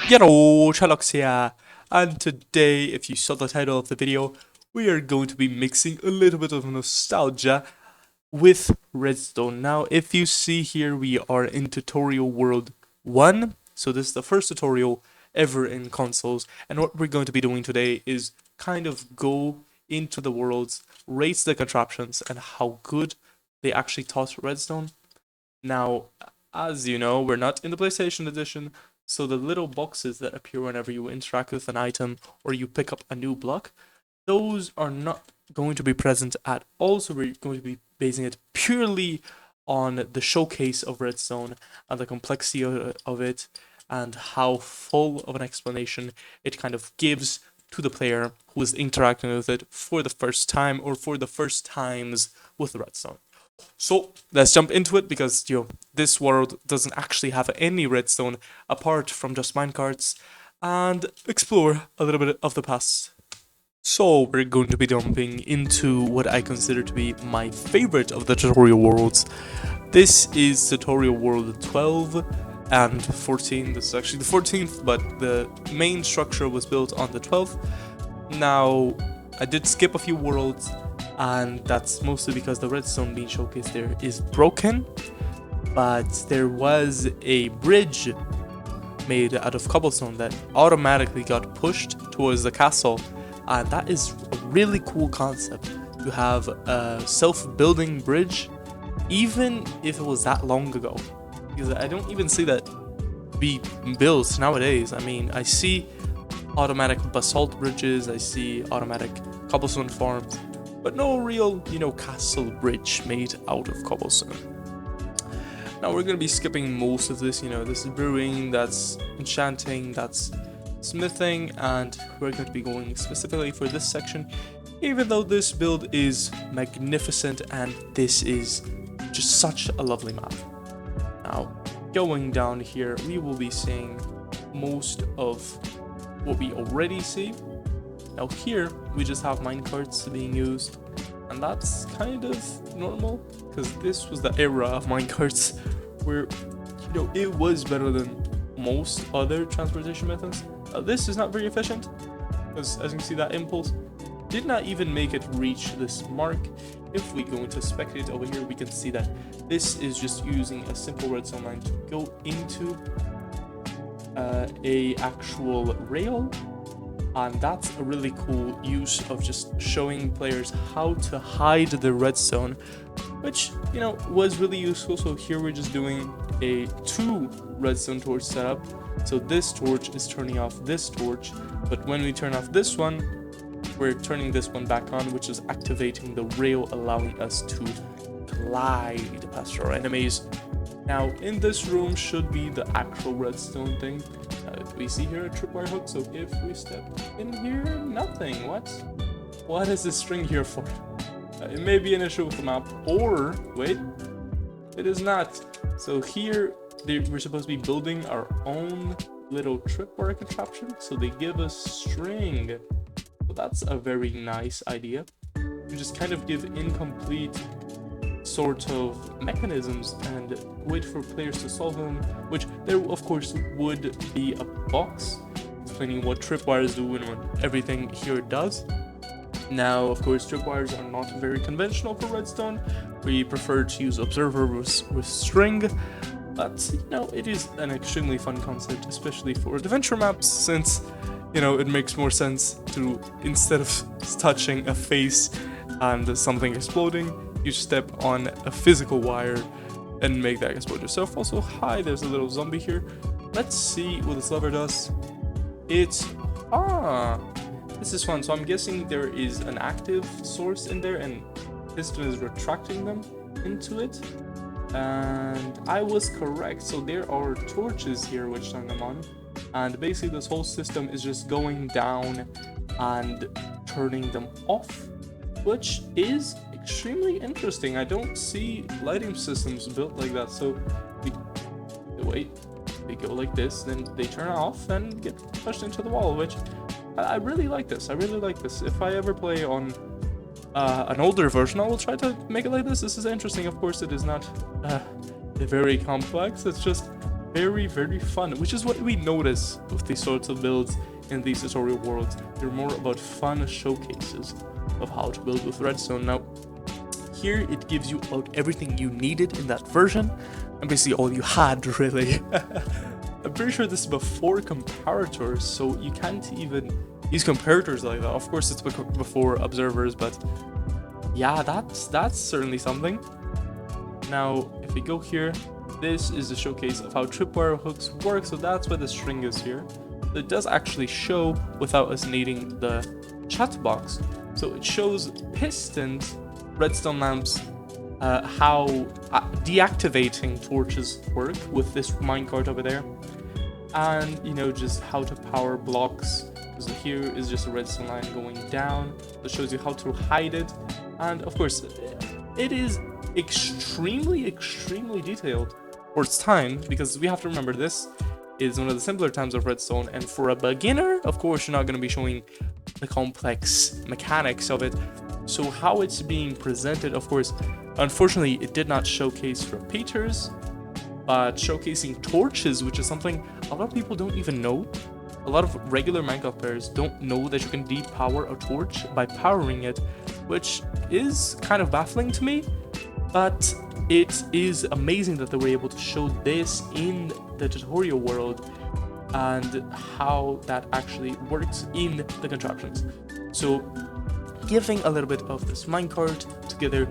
Yallo, Sherlock's here, and today, if you saw the title of the video, we are going to be mixing a little bit of nostalgia with Redstone. Now, if you see here, we are in tutorial world 1, so this is the first tutorial ever in consoles, and what we're going to be doing today is kind of go into the worlds, rate the contraptions, and how good they actually taught Redstone. Now, as you know, we're not in the PlayStation edition, so the little boxes that appear whenever you interact with an item or you pick up a new block, those are not going to be present at all. So we're going to be basing it purely on the showcase of Redstone and the complexity of it and how full of an explanation it kind of gives to the player who is interacting with it for the first time or for the first times with Redstone. So let's jump into it because this world doesn't actually have any redstone apart from just minecarts and explore a little bit of the past. So we're going to be jumping into what I consider to be my favorite of the tutorial worlds. This is tutorial world 12 and 14. This is actually the 14th, but the main structure was built on the 12th. Now, I did skip a few worlds, and that's mostly because the redstone being showcased there is broken, but there was a bridge made out of cobblestone that automatically got pushed towards the castle, and that is a really cool concept to have a self-building bridge, even if it was that long ago, because I don't even see that be built nowadays. I mean, I see automatic basalt bridges, I see automatic cobblestone farms, but no real, castle bridge made out of cobblestone. Now we're going to be skipping most of this, this is brewing, that's enchanting, that's smithing, and we're going to be going specifically for this section, even though this build is magnificent and this is just such a lovely map. Now, going down here, we will be seeing most of what we already see. Now here, we just have minecarts being used, and that's kind of normal, because this was the era of minecarts where, it was better than most other transportation methods. This is not very efficient, because as you can see, that impulse did not even make it reach this mark. If we go into spectate over here, we can see that this is just using a simple redstone line to go into a actual rail. And that's a really cool use of just showing players how to hide the redstone, which, was really useful. So here we're just doing a 2 redstone torch setup. So this torch is turning off this torch, but when we turn off this one, we're turning this one back on, which is activating the rail, allowing us to glide past our enemies. Now, in this room should be the actual redstone thing. We see here a tripwire hook, so if we step in here, nothing. What is this string here for? It may be an issue with the map, or, wait, it is not. So here, we're supposed to be building our own little tripwire contraption, so they give us string. So that's a very nice idea. You just kind of give incomplete sort of mechanisms and wait for players to solve them, which there of course would be a box explaining what tripwires do and what everything here does. Now, of course, tripwires are not very conventional for redstone. We prefer to use observer with string, but it is an extremely fun concept, especially for adventure maps, since it makes more sense to, instead of touching a face and something exploding, you step on a physical wire and make that explode yourself. Also, hi, there's a little zombie here. Let's see what this lever does. This is fun. So I'm guessing there is an active source in there and piston is retracting them into it. And I was correct. So there are torches here which turn them on. And basically this whole system is just going down and turning them off, which is extremely interesting. I don't see lighting systems built like that. So they go like this, then they turn off and get pushed into the wall, which I really like this. If I ever play on an older version, I will try to make it like this. This is interesting. Of course, it is not very complex. It's just very fun, which is what we notice with these sorts of builds in these tutorial worlds. They're more about fun showcases of how to build with redstone. Now, here it gives you out everything you needed in that version, and basically all you had, really. I'm pretty sure this is before comparators, so you can't even use comparators like that. Of course, it's before observers, but yeah, that's certainly something. Now, if we go here, this is the showcase of how tripwire hooks work, so that's why the string is here. It does actually show without us needing the chat box. So it shows pistons, redstone lamps, how deactivating torches work with this minecart over there, and you know, just how to power blocks. So here is just a redstone line going down that shows you how to hide it, and of course it is extremely detailed for its time, because we have to remember this is one of the simpler times of redstone, and for a beginner, of course, you're not going to be showing the complex mechanics of it. So how it's being presented, of course, unfortunately, it did not showcase repeaters, but showcasing torches, which is something a lot of people don't even know. A lot of regular Minecraft players don't know that you can depower a torch by powering it, which is kind of baffling to me, but it is amazing that they were able to show this in the tutorial world and how that actually works in the contraptions. So giving a little bit of this minecart together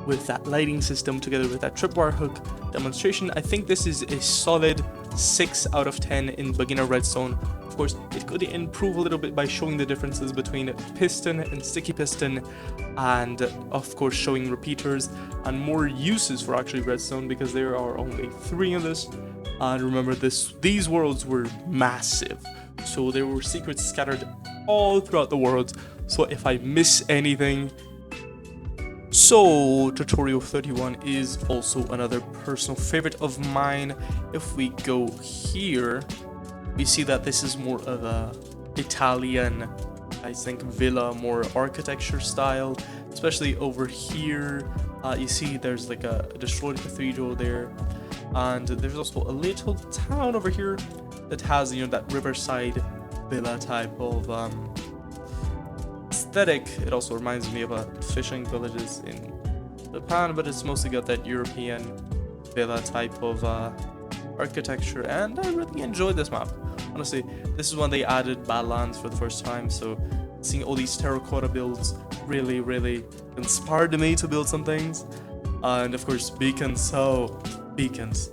with that lighting system, together with that tripwire hook demonstration, I think this is a solid 6 out of 10 in beginner redstone. Of course, it could improve a little bit by showing the differences between piston and sticky piston, and of course showing repeaters and more uses for actually redstone, because there are only 3 in this. And remember, these worlds were massive, so there were secrets scattered all throughout the world. So if I miss anything, so tutorial 31 is also another personal favorite of mine. If we go here, we see that this is more of a Italian, I think, villa, more architecture style, especially over here. You see there's like a destroyed cathedral there, and there's also a little town over here that has, you know, that riverside villa type of aesthetic. It also reminds me of fishing villages in Japan, but it's mostly got that European villa type of architecture, and I really enjoyed this map. Honestly, this is when they added Badlands for the first time, so seeing all these terracotta builds really inspired me to build some things. And of course, beacons, beacons.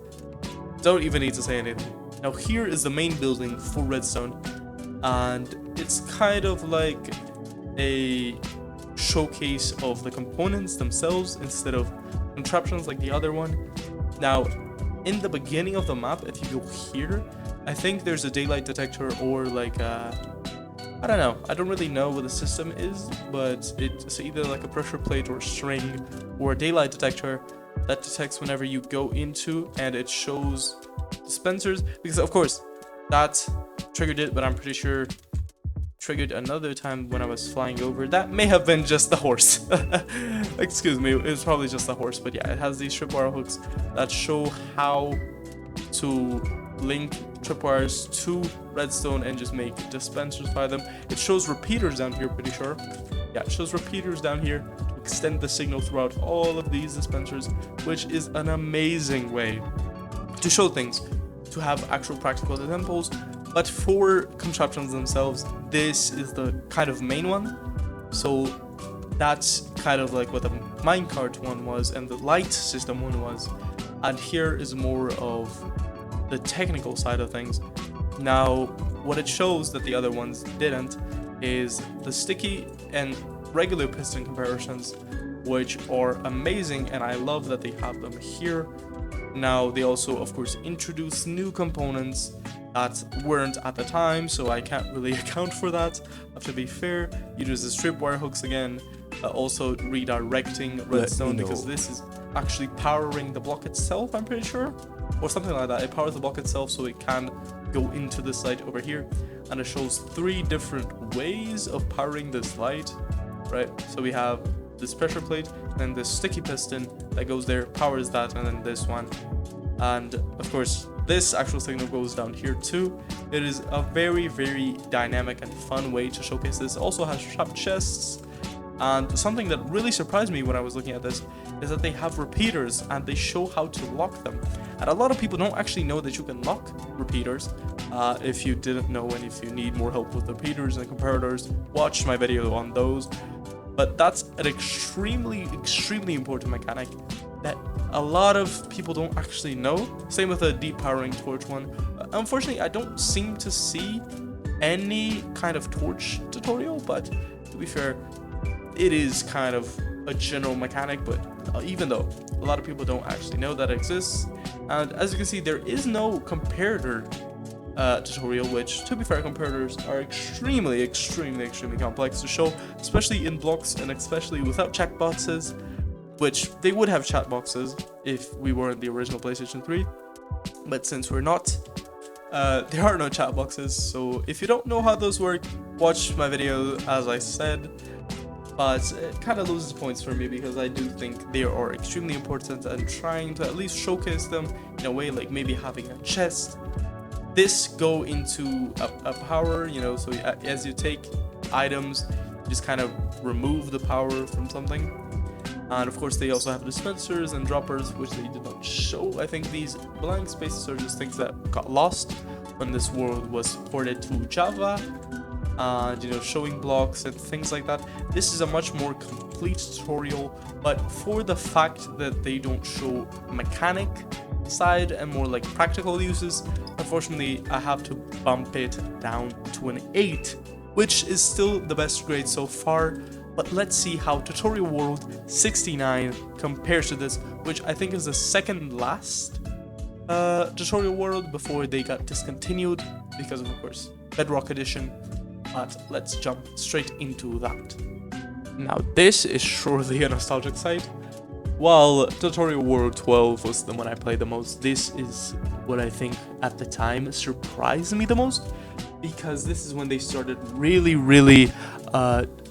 Don't even need to say anything. Now here is the main building for redstone, and it's kind of like a showcase of the components themselves instead of contraptions like the other one. Now, in the beginning of the map, if you go here, I think there's a daylight detector, or like I don't know. I don't really know what the system is, but it's either like a pressure plate or a string or a daylight detector that detects whenever you go into, and it shows dispensers, because of course that triggered it, but I'm pretty sure triggered another time when I was flying over. That may have been just the horse. Excuse me, it was probably just the horse, but yeah, it has these tripwire hooks that show how to link tripwires to redstone and just make dispensers by them. It shows repeaters down here, pretty sure. Yeah, it shows repeaters down here to extend the signal throughout all of these dispensers, which is an amazing way to show things, to have actual practical examples. But for contraptions themselves, this is the kind of main one. So that's kind of like what the minecart one was and the light system one was. And here is more of the technical side of things. Now, what it shows that the other ones didn't is the sticky and regular piston comparisons, which are amazing, and I love that they have them here. Now, they also, of course, introduce new components that weren't at the time, so I can't really account for that. I have to be fair. You use the tripwire hooks again, also redirecting redstone, because this is actually powering the block itself, I'm pretty sure, or something like that. It powers the block itself, so it can go into this light over here, and it shows 3 different ways of powering this light, right? So we have this pressure plate, and this sticky piston that goes there, powers that, and then this one. And of course, this actual signal goes down here too. It is a very, very dynamic and fun way to showcase this. It also has trap chests, and something that really surprised me when I was looking at this is that they have repeaters and they show how to lock them. And a lot of people don't actually know that you can lock repeaters. If you didn't know, and if you need more help with repeaters and comparators, watch my video on those. But that's an extremely important mechanic that a lot of people don't actually know. Same with the deep powering torch one. Unfortunately, I don't seem to see any kind of torch tutorial, but to be fair, it is kind of a general mechanic. But even though a lot of people don't actually know that it exists, and as you can see, there is no comparator tutorial, which, to be fair, comparators are extremely complex to show, especially in blocks and especially without chat boxes, which they would have chat boxes if we were in the original PlayStation 3, but since we're not, there are no chat boxes. So if you don't know how those work, watch my video as I said. But it kind of loses points for me because I do think they are extremely important, and trying to at least showcase them in a way like maybe having a chest. This go into a power, you know, so as you take items, you just kind of remove the power from something. And of course they also have dispensers and droppers, which they did not show. I think these blank spaces are just things that got lost when this world was ported to Java, and, you know, showing blocks and things like that. This is a much more complete tutorial, but for the fact that they don't show mechanic side and more like practical uses, unfortunately I have to bump it down to an 8, which is still the best grade so far. But let's see how Tutorial World 69 compares to this, which I think is the second last Tutorial World before they got discontinued because of course, Bedrock Edition. But let's jump straight into that. Now this is surely a nostalgic site. While Tutorial World 12 was the one I played the most, this is what I think at the time surprised me the most, because this is when they started really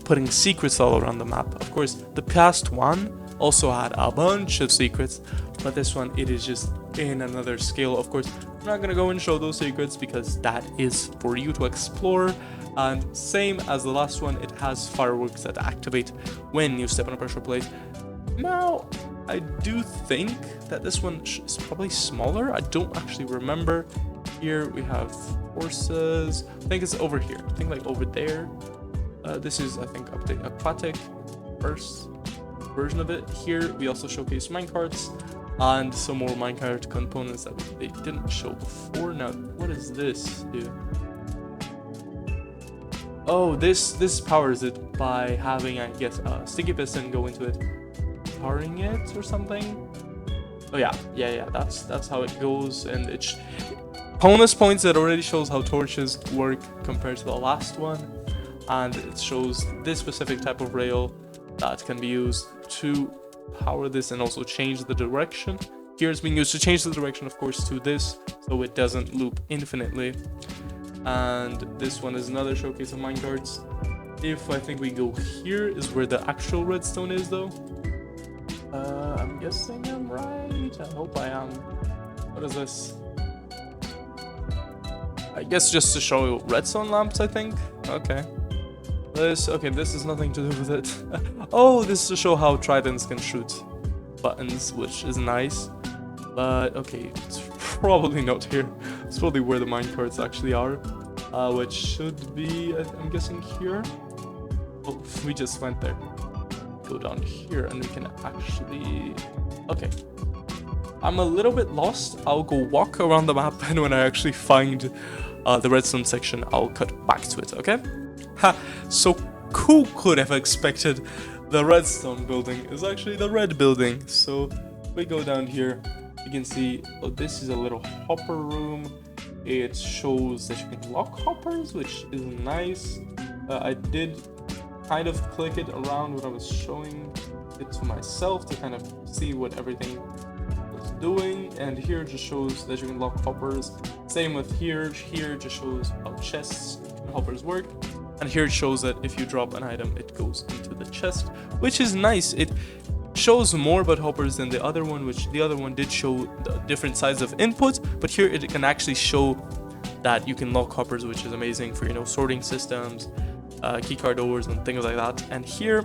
putting secrets all around the map. Of course, the past one also had a bunch of secrets, but this one, it is just in another scale. Of course, I'm not gonna go and show those secrets because that is for you to explore. And same as the last one, it has fireworks that activate when you step on a pressure plate. Now, I do think that this one is probably smaller. I don't actually remember. Here we have horses. I think it's over here. I think like over there. This is, I think, aquatic first version of it. Here we also showcase minecarts and some more minecart components that they didn't show before. Now, what does this do? Oh, this powers it by having, I guess, a sticky piston go into it, powering it or something. Oh yeah, that's how it goes. And it's bonus points. It already shows how torches work compared to the last one, and it shows this specific type of rail that can be used to power this and also change the direction. Here it's being used to change the direction, of course, to this, so it doesn't loop infinitely. And this one is another showcase of minecarts. If I think we go here is where the actual redstone is, though. I'm guessing I'm right. I hope I am. What is this? I guess just to show redstone lamps, I think. Okay. This is nothing to do with it. Oh, this is to show how tridents can shoot buttons, which is nice. But okay, it's probably not here. It's probably where the minecarts actually are, which should be, I'm guessing, here. Oh, we just went there. Go down here and we can actually... Okay. I'm a little bit lost. I'll go walk around the map, and when I actually find the redstone section, I'll cut back to it, okay? Ha! So who could have expected the redstone building is actually the red building? So we go down here. You can see, oh, this is a little hopper room. It shows that you can lock hoppers, which is nice. I did kind of click it around when I was showing it to myself to kind of see what everything was doing. And here it just shows that you can lock hoppers. Same with here. Here it just shows how chests and hoppers work. And here it shows that if you drop an item, it goes into the chest, which is nice. shows more about hoppers than the other one, which the other one did show the different sides of input, but here it can actually show that you can lock hoppers, which is amazing for, you know, sorting systems, keycard doors and things like that. And here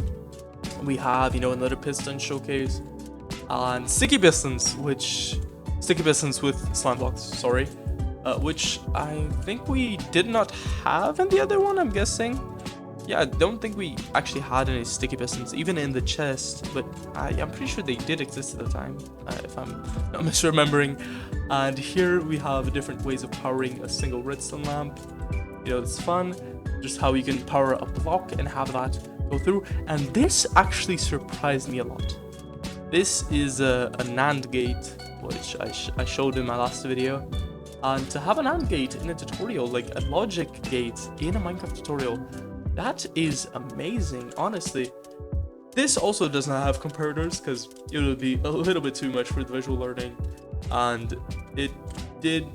we have, you know, another piston showcase and sticky pistons with slime blocks, sorry, which I think we did not have in the other one, I'm guessing. Yeah, I don't think we actually had any sticky pistons, even in the chest, but I'm pretty sure they did exist at the time, if I'm not misremembering. And here we have different ways of powering a single redstone lamp. You know, it's fun, just how you can power a block and have that go through. And this actually surprised me a lot. This is a NAND gate, which I showed in my last video. And to have a NAND gate in a tutorial, like a logic gate in a Minecraft tutorial, that is amazing, honestly. This also does not have comparators because it would be a little bit too much for the visual learning, and it did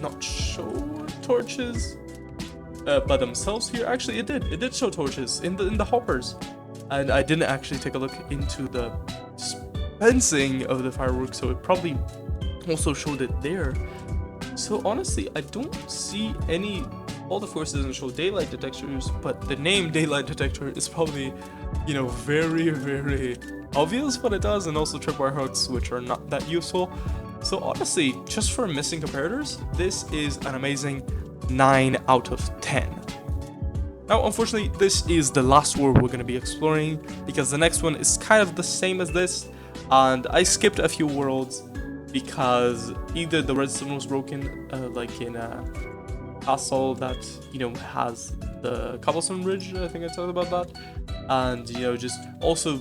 not show torches by themselves here. Actually, it did show torches in the hoppers, and I didn't actually take a look into the dispensing of the fireworks, so it probably also showed it there. So honestly, I don't see any. Well, of course, it doesn't show daylight detectors, but the name daylight detector is probably, you know, very, very obvious what it does, and also tripwire hooks, which are not that useful. So honestly, just for missing comparators, this is an amazing 9 out of 10. Now, unfortunately, this is the last world we're going to be exploring, because the next one is kind of the same as this, and I skipped a few worlds because either the redstone was broken, like in castle that, you know, has the cobblestone bridge, I think I talked about that, and, you know, just also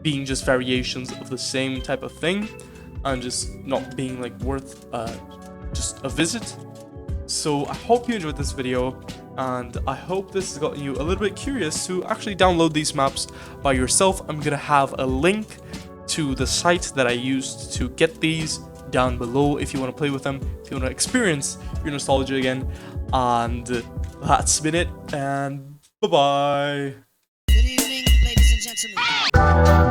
being just variations of the same type of thing and just not being like worth just a visit. So I hope you enjoyed this video, and I hope this has gotten you a little bit curious to actually download these maps by yourself. I'm gonna have a link to the site that I used to get these down below if you want to play with them, if you want to experience your nostalgia again. And that's been it, and bye bye. Good evening, ladies and gentlemen.